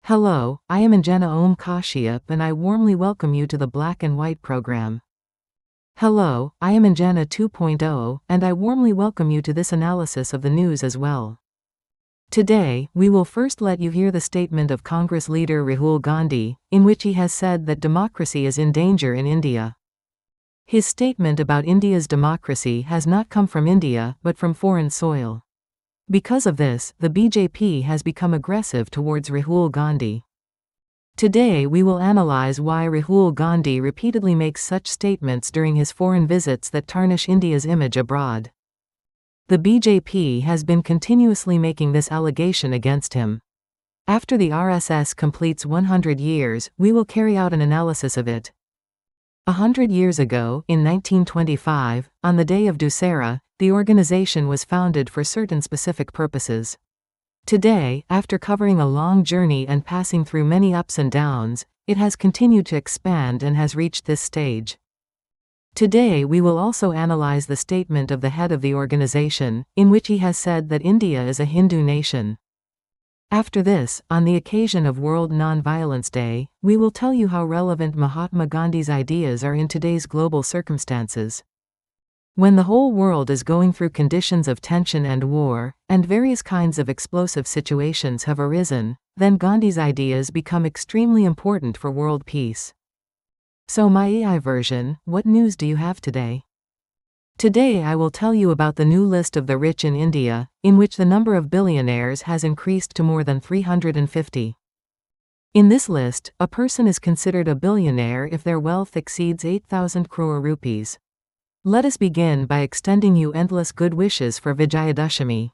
Hello, I am Anjana Om Kashyap and I warmly welcome you to the Black and White program. Hello, I am Anjana 2.0 and I warmly welcome you to this analysis of the news as well. Today, we will first let you hear the statement of Congress leader Rahul Gandhi, in which he has said that democracy is in danger in India. His statement about India's democracy has not come from India but from foreign soil. Because of this, the BJP has become aggressive towards Rahul Gandhi. Today we will analyze why Rahul Gandhi repeatedly makes such statements during his foreign visits that tarnish India's image abroad. The BJP has been continuously making this allegation against him. After the RSS completes 100 years, we will carry out an analysis of it. 100 years ago, in 1925, on the day of Dussehra, the organization was founded for certain specific purposes. Today, after covering a long journey and passing through many ups and downs, it has continued to expand and has reached this stage. Today we will also analyze the statement of the head of the organization, in which he has said that India is a Hindu nation. After this, on the occasion of World Non-Violence Day, we will tell you how relevant Mahatma Gandhi's ideas are in today's global circumstances. When the whole world is going through conditions of tension and war, and various kinds of explosive situations have arisen, then Gandhi's ideas become extremely important for world peace. So my AI version, what news do you have today? Today I will tell you about the new list of the rich in India, in which the number of billionaires has increased to more than 350. In this list, a person is considered a billionaire if their wealth exceeds 8,000 crore rupees. Let us begin by extending you endless good wishes for Vijayadashami.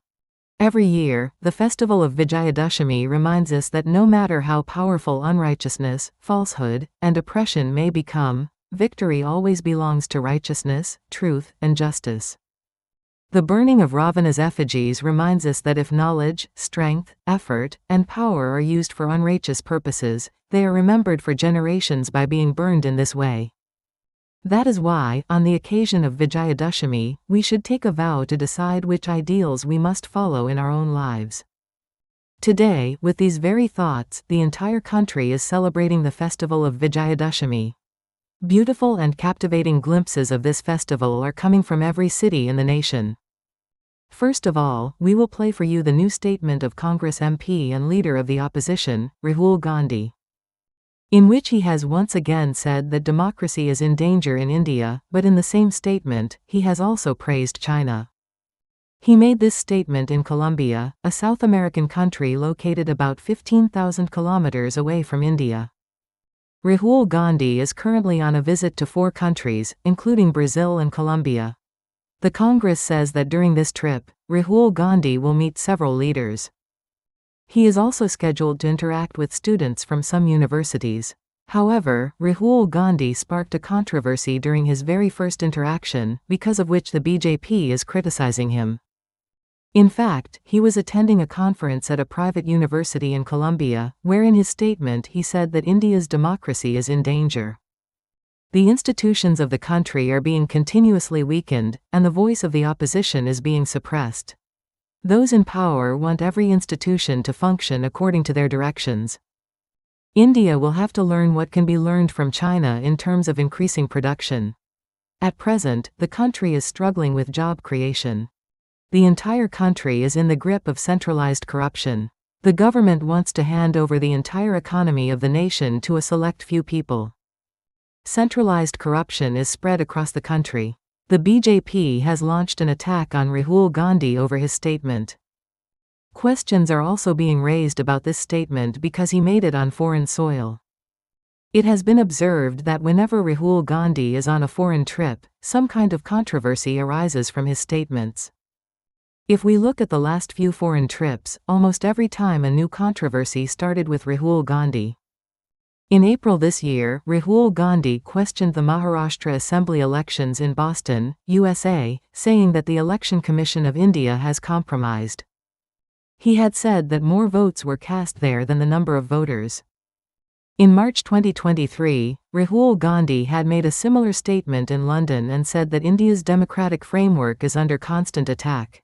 Every year, the festival of Vijayadashami reminds us that no matter how powerful unrighteousness, falsehood, and oppression may become, victory always belongs to righteousness, truth, and justice. The burning of Ravana's effigies reminds us that if knowledge, strength, effort, and power are used for unrighteous purposes, they are remembered for generations by being burned in this way. That is why, on the occasion of Vijayadashami, we should take a vow to decide which ideals we must follow in our own lives. Today, with these very thoughts, the entire country is celebrating the festival of Vijayadashami. Beautiful and captivating glimpses of this festival are coming from every city in the nation. First of all, we will play for you the new statement of Congress MP and leader of the opposition, Rahul Gandhi, in which he has once again said that democracy is in danger in India, but in the same statement, he has also praised China. He made this statement in Colombia, a South American country located about 15,000 kilometers away from India. Rahul Gandhi is currently on a visit to 4 countries, including Brazil and Colombia. The Congress says that during this trip, Rahul Gandhi will meet several leaders. He is also scheduled to interact with students from some universities. However, Rahul Gandhi sparked a controversy during his very first interaction, because of which the BJP is criticizing him. In fact, he was attending a conference at a private university in Colombia, where in his statement he said that India's democracy is in danger. The institutions of the country are being continuously weakened, and the voice of the opposition is being suppressed. Those in power want every institution to function according to their directions. India will have to learn what can be learned from China in terms of increasing production. At present, the country is struggling with job creation. The entire country is in the grip of centralized corruption. The government wants to hand over the entire economy of the nation to a select few people. Centralized corruption is spread across the country. The BJP has launched an attack on Rahul Gandhi over his statement. Questions are also being raised about this statement because he made it on foreign soil. It has been observed that whenever Rahul Gandhi is on a foreign trip, some kind of controversy arises from his statements. If we look at the last few foreign trips, almost every time a new controversy started with Rahul Gandhi. In April this year, Rahul Gandhi questioned the Maharashtra Assembly elections in Boston, USA, saying that the Election Commission of India has compromised. He had said that more votes were cast there than the number of voters. In March 2023, Rahul Gandhi had made a similar statement in London and said that India's democratic framework is under constant attack.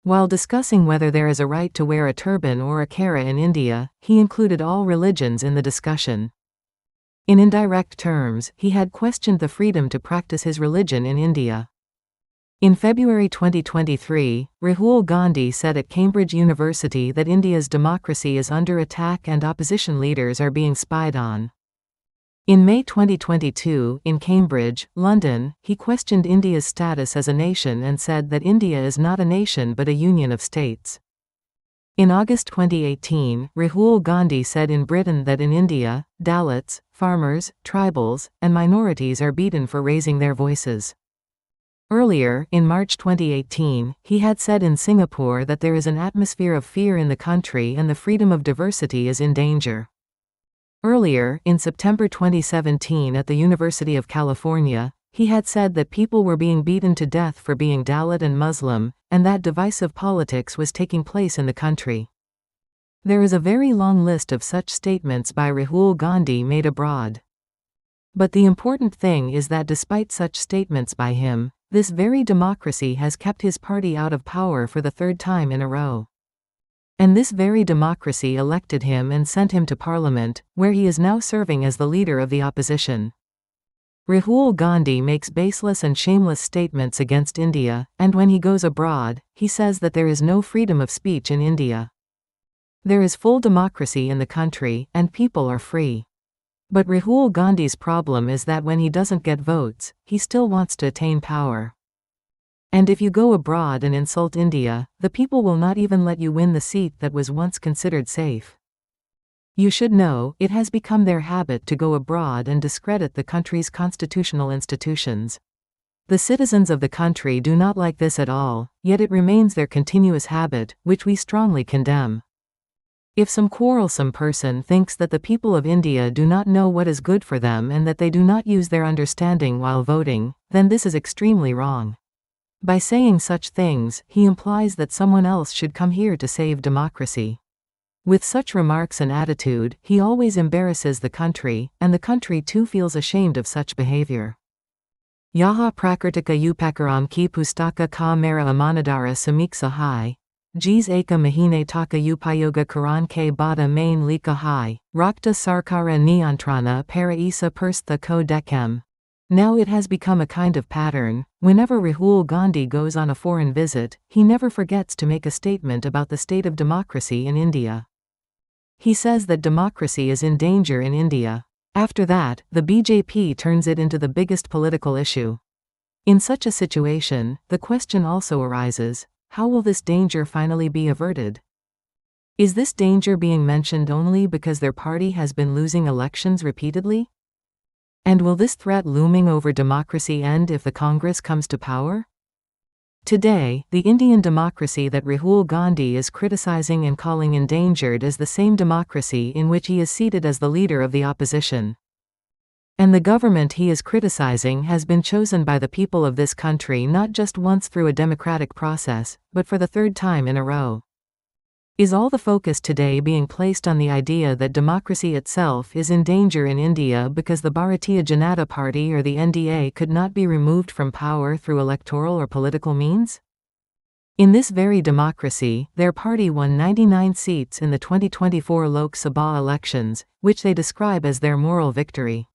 While discussing whether there is a right to wear a turban or a kara in India, he included all religions in the discussion. In indirect terms, he had questioned the freedom to practice his religion in India. In February 2023, Rahul Gandhi said at Cambridge University that India's democracy is under attack and opposition leaders are being spied on. In May 2022, in Cambridge, London, he questioned India's status as a nation and said that India is not a nation but a union of states. In August 2018, Rahul Gandhi said in Britain that in India, Dalits, farmers, tribals, and minorities are beaten for raising their voices. Earlier, in March 2018, he had said in Singapore that there is an atmosphere of fear in the country and the freedom of diversity is in danger. Earlier, in September 2017 at the University of California, he had said that people were being beaten to death for being Dalit and Muslim, and that divisive politics was taking place in the country. There is a very long list of such statements by Rahul Gandhi made abroad. But the important thing is that despite such statements by him, this very democracy has kept his party out of power for the third time in a row. And this very democracy elected him and sent him to Parliament, where he is now serving as the leader of the opposition. Rahul Gandhi makes baseless and shameless statements against India, and when he goes abroad, he says that there is no freedom of speech in India. There is full democracy in the country, and people are free. But Rahul Gandhi's problem is that when he doesn't get votes, he still wants to attain power. And if you go abroad and insult India, the people will not even let you win the seat that was once considered safe. You should know, it has become their habit to go abroad and discredit the country's constitutional institutions. The citizens of the country do not like this at all, yet it remains their continuous habit, which we strongly condemn. If some quarrelsome person thinks that the people of India do not know what is good for them and that they do not use their understanding while voting, then this is extremely wrong. By saying such things, he implies that someone else should come here to save democracy. With such remarks and attitude, he always embarrasses the country, and the country too feels ashamed of such behavior. Yaha prakartika upakaram ki pustaka ka mera amanadara samiksa hai. Jees eka mahine taka upayoga karan ke bada main lika hai. Rakta sarkara niyantrana para isa perstha ko dekem. Now it has become a kind of pattern. Whenever Rahul Gandhi goes on a foreign visit, he never forgets to make a statement about the state of democracy in India. He says that democracy is in danger in India. After that, the BJP turns it into the biggest political issue. In such a situation, the question also arises, how will this danger finally be averted? Is this danger being mentioned only because their party has been losing elections repeatedly? And will this threat looming over democracy end if the Congress comes to power? Today, the Indian democracy that Rahul Gandhi is criticizing and calling endangered is the same democracy in which he is seated as the leader of the opposition. And the government he is criticizing has been chosen by the people of this country not just once through a democratic process, but for the third time in a row. Is all the focus today being placed on the idea that democracy itself is in danger in India because the Bharatiya Janata Party or the NDA could not be removed from power through electoral or political means? In this very democracy, their party won 99 seats in the 2024 Lok Sabha elections, which they describe as their moral victory.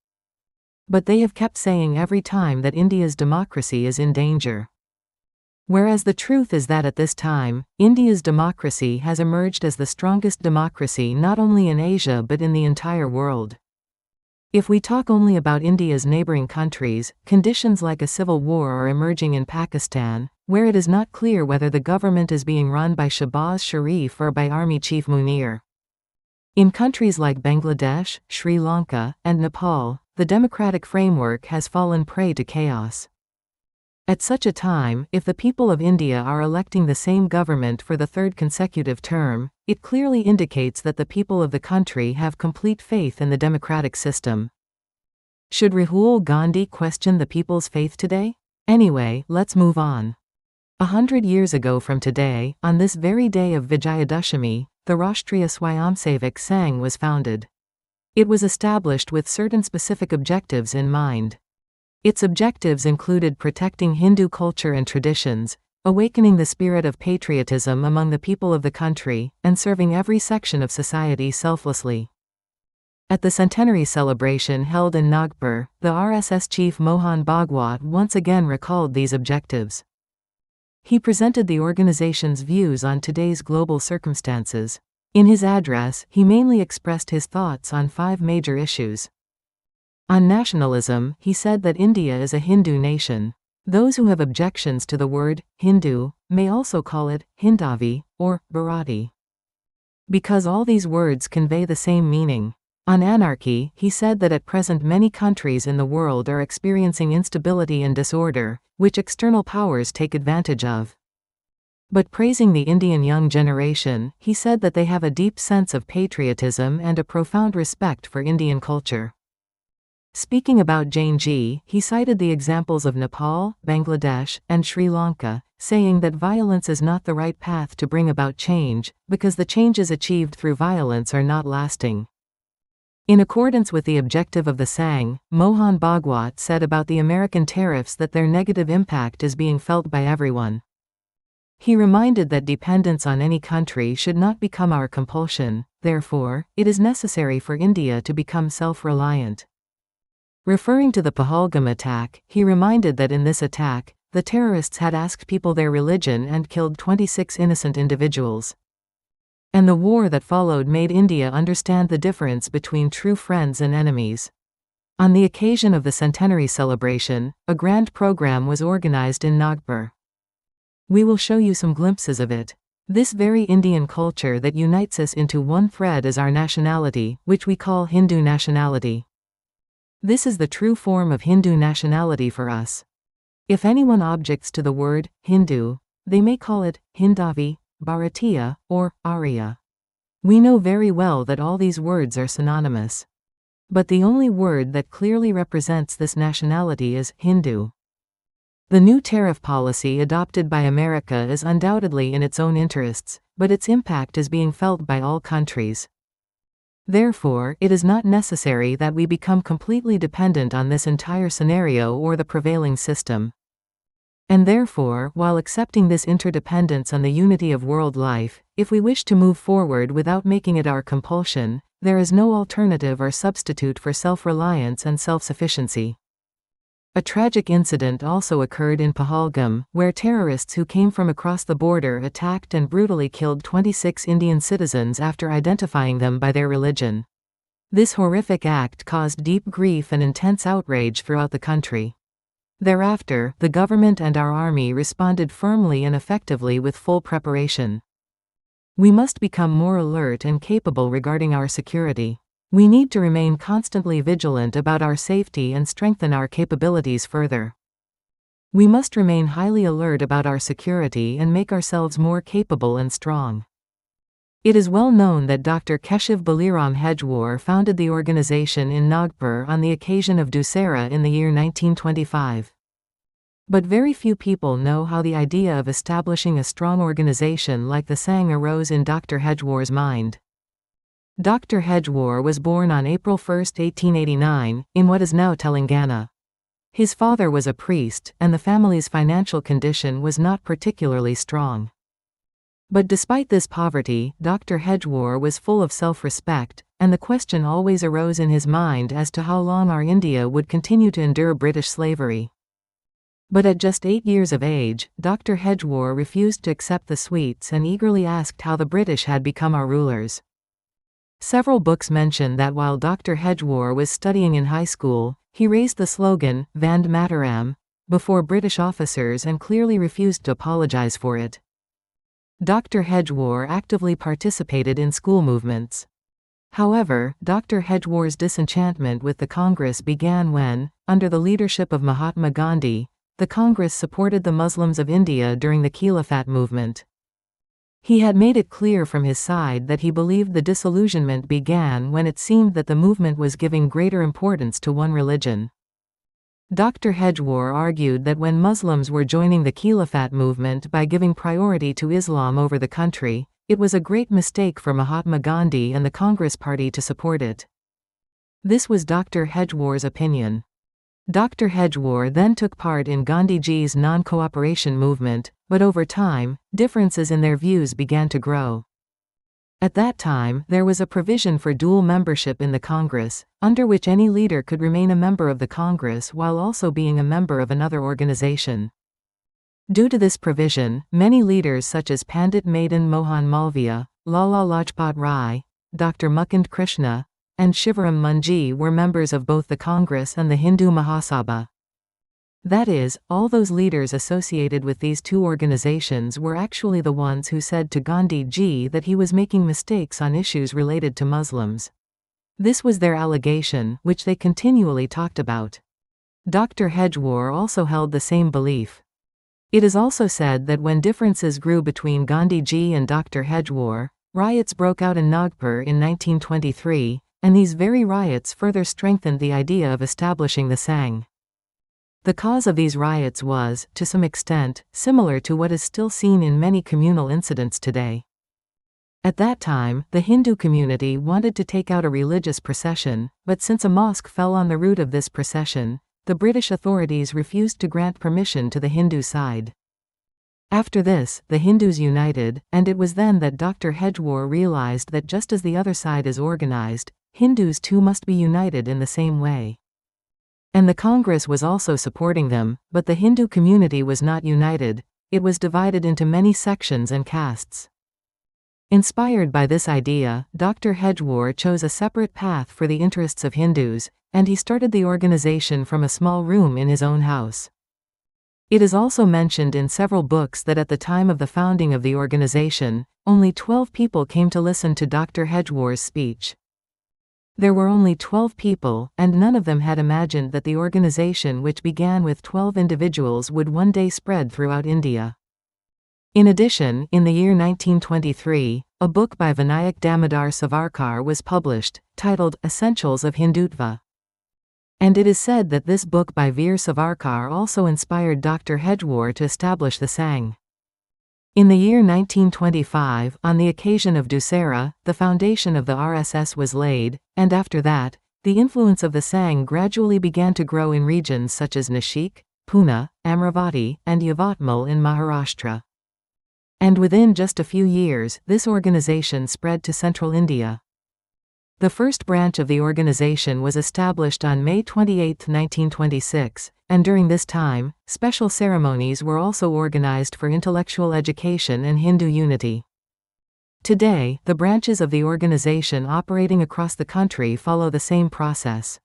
But they have kept saying every time that India's democracy is in danger. Whereas the truth is that at this time, India's democracy has emerged as the strongest democracy not only in Asia but in the entire world. If we talk only about India's neighboring countries, conditions like a civil war are emerging in Pakistan, where it is not clear whether the government is being run by Shahbaz Sharif or by Army Chief Munir. In countries like Bangladesh, Sri Lanka, and Nepal, the democratic framework has fallen prey to chaos. At such a time, if the people of India are electing the same government for the third consecutive term, it clearly indicates that the people of the country have complete faith in the democratic system. Should Rahul Gandhi question the people's faith today? Anyway, let's move on. 100 years ago from today, on this very day of Vijayadashami, the Rashtriya Swayamsevak Sangh was founded. It was established with certain specific objectives in mind. Its objectives included protecting Hindu culture and traditions, awakening the spirit of patriotism among the people of the country, and serving every section of society selflessly. At the centenary celebration held in Nagpur, the RSS chief Mohan Bhagwat once again recalled these objectives. He presented the organization's views on today's global circumstances. In his address, he mainly expressed his thoughts on 5 major issues. On nationalism, he said that India is a Hindu nation. Those who have objections to the word Hindu may also call it Hindavi or Bharati, because all these words convey the same meaning. On anarchy, he said that at present many countries in the world are experiencing instability and disorder, which external powers take advantage of. But praising the Indian young generation, he said that they have a deep sense of patriotism and a profound respect for Indian culture. Speaking about Jainji, he cited the examples of Nepal, Bangladesh, and Sri Lanka, saying that violence is not the right path to bring about change, because the changes achieved through violence are not lasting. In accordance with the objective of the Sang, Mohan Bhagwat said about the American tariffs that their negative impact is being felt by everyone. He reminded that dependence on any country should not become our compulsion, therefore, it is necessary for India to become self-reliant. Referring to the Pahalgam attack, he reminded that in this attack, the terrorists had asked people their religion and killed 26 innocent individuals. And the war that followed made India understand the difference between true friends and enemies. On the occasion of the centenary celebration, a grand program was organized in Nagpur. We will show you some glimpses of it. This very Indian culture that unites us into one thread is our nationality, which we call Hindu nationality. This is the true form of Hindu nationality for us. If anyone objects to the word Hindu, they may call it Hindavi, Bharatiya, or Arya. We know very well that all these words are synonymous. But the only word that clearly represents this nationality is Hindu. The new tariff policy adopted by America is undoubtedly in its own interests, but its impact is being felt by all countries. Therefore, it is not necessary that we become completely dependent on this entire scenario or the prevailing system. And therefore, while accepting this interdependence on the unity of world life, if we wish to move forward without making it our compulsion, there is no alternative or substitute for self-reliance and self-sufficiency. A tragic incident also occurred in Pahalgam, where terrorists who came from across the border attacked and brutally killed 26 Indian citizens after identifying them by their religion. This horrific act caused deep grief and intense outrage throughout the country. Thereafter, the government and our army responded firmly and effectively with full preparation. We must become more alert and capable regarding our security. We need to remain constantly vigilant about our safety and strengthen our capabilities further. We must remain highly alert about our security and make ourselves more capable and strong. It is well known that Dr. Keshav Baliram Hedgewar founded the organization in Nagpur on the occasion of Dussehra in the year 1925. But very few people know how the idea of establishing a strong organization like the Sang arose in Dr. Hedgewar's mind. Dr. Hedgewar was born on April 1, 1889, in what is now Telangana. His father was a priest, and the family's financial condition was not particularly strong. But despite this poverty, Dr. Hedgewar was full of self-respect, and the question always arose in his mind as to how long our India would continue to endure British slavery. But at just 8 years of age, Dr. Hedgewar refused to accept the sweets and eagerly asked how the British had become our rulers. Several books mention that while Dr. Hedgewar was studying in high school, he raised the slogan, Vande Mataram, before British officers and clearly refused to apologize for it. Dr. Hedgewar actively participated in school movements. However, Dr. Hedgewar's disenchantment with the Congress began when, under the leadership of Mahatma Gandhi, the Congress supported the Muslims of India during the Khilafat movement. He had made it clear from his side that he believed the disillusionment began when it seemed that the movement was giving greater importance to one religion. Dr. Hedgewar argued that when Muslims were joining the Khilafat movement by giving priority to Islam over the country, it was a great mistake for Mahatma Gandhi and the Congress Party to support it. This was Dr. Hedgewar's opinion. Dr. Hedgewar then took part in Gandhiji's non-cooperation movement, but over time, differences in their views began to grow. At that time, there was a provision for dual membership in the Congress, under which any leader could remain a member of the Congress while also being a member of another organization. Due to this provision, many leaders such as Pandit Madan Mohan Malviya, Lala Lajpat Rai, Dr. Mukund Krishna, and Shivaram Munji were members of both the Congress and the Hindu Mahasabha. That is, all those leaders associated with these two organizations were actually the ones who said to Gandhi ji that he was making mistakes on issues related to Muslims. This was their allegation, which they continually talked about. Dr. Hedgewar also held the same belief. It is also said that when differences grew between Gandhi ji and Dr. Hedgewar, riots broke out in Nagpur in 1923, and these very riots further strengthened the idea of establishing the Sangh. The cause of these riots was, to some extent, similar to what is still seen in many communal incidents today. At that time, the Hindu community wanted to take out a religious procession, but since a mosque fell on the route of this procession, the British authorities refused to grant permission to the Hindu side. After this, the Hindus united, and it was then that Dr. Hedgewar realized that just as the other side is organized, Hindus too must be united in the same way. And the Congress was also supporting them, but the Hindu community was not united, it was divided into many sections and castes. Inspired by this idea, Dr. Hedgewar chose a separate path for the interests of Hindus, and he started the organization from a small room in his own house. It is also mentioned in several books that at the time of the founding of the organization, only 12 people came to listen to Dr. Hedgewar's speech. There were only 12 people, and none of them had imagined that the organization, which began with 12 individuals, would one day spread throughout India. In addition, in the year 1923, a book by Vinayak Damodar Savarkar was published, titled Essentials of Hindutva. And it is said that this book by Veer Savarkar also inspired Dr. Hedgewar to establish the Sangh. In the year 1925, on the occasion of Dussehra, the foundation of the RSS was laid, and after that, the influence of the Sangh gradually began to grow in regions such as Nashik, Pune, Amravati, and Yavatmal in Maharashtra. And within just a few years, this organization spread to central India. The first branch of the organization was established on May 28, 1926, and during this time, special ceremonies were also organized for intellectual education and Hindu unity. Today, the branches of the organization operating across the country follow the same process.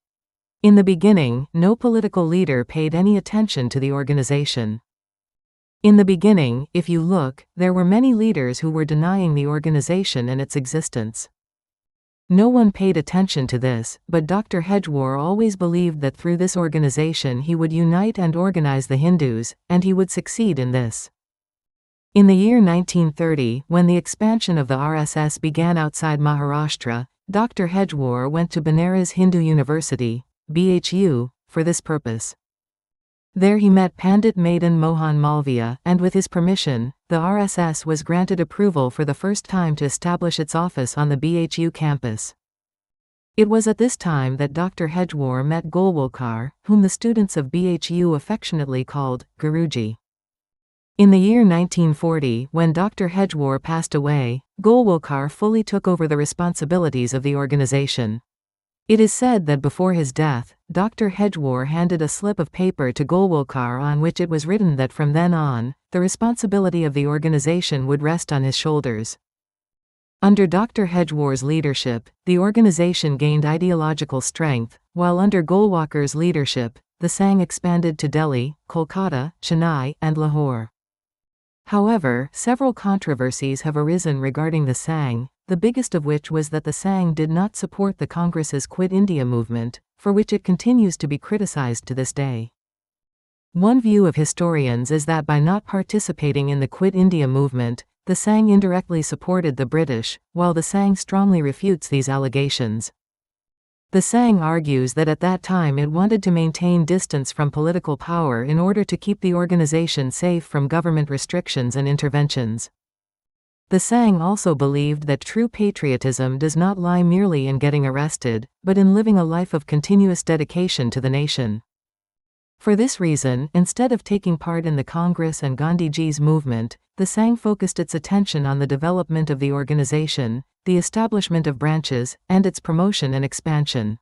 In the beginning, no political leader paid any attention to the organization. In the beginning, if you look, there were many leaders who were denying the organization and its existence. No one paid attention to this, but Dr. Hedgewar always believed that through this organization he would unite and organize the Hindus, and he would succeed in this. In the year 1930, when the expansion of the RSS began outside Maharashtra, Dr. Hedgewar went to Banaras Hindu University, BHU, for this purpose. There he met Pandit Madan Mohan Malviya, and with his permission, the RSS was granted approval for the first time to establish its office on the BHU campus. It was at this time that Dr. Hedgewar met Golwalkar, whom the students of BHU affectionately called Guruji. In the year 1940, when Dr. Hedgewar passed away, Golwalkar fully took over the responsibilities of the organization. It is said that before his death, Dr. Hedgewar handed a slip of paper to Golwalkar on which it was written that from then on, the responsibility of the organization would rest on his shoulders. Under Dr. Hedgewar's leadership, the organization gained ideological strength, while under Golwalkar's leadership, the Sangh expanded to Delhi, Kolkata, Chennai, and Lahore. However, several controversies have arisen regarding the Sangh, the biggest of which was that the Sangh did not support the Congress's Quit India movement, for which it continues to be criticized to this day. One view of historians is that by not participating in the Quit India movement, the Sangh indirectly supported the British, while the Sangh strongly refutes these allegations. The Sangh argues that at that time it wanted to maintain distance from political power in order to keep the organization safe from government restrictions and interventions. The Sangh also believed that true patriotism does not lie merely in getting arrested, but in living a life of continuous dedication to the nation. For this reason, instead of taking part in the Congress and Gandhiji's movement, the Sangh focused its attention on the development of the organization, the establishment of branches, and its promotion and expansion.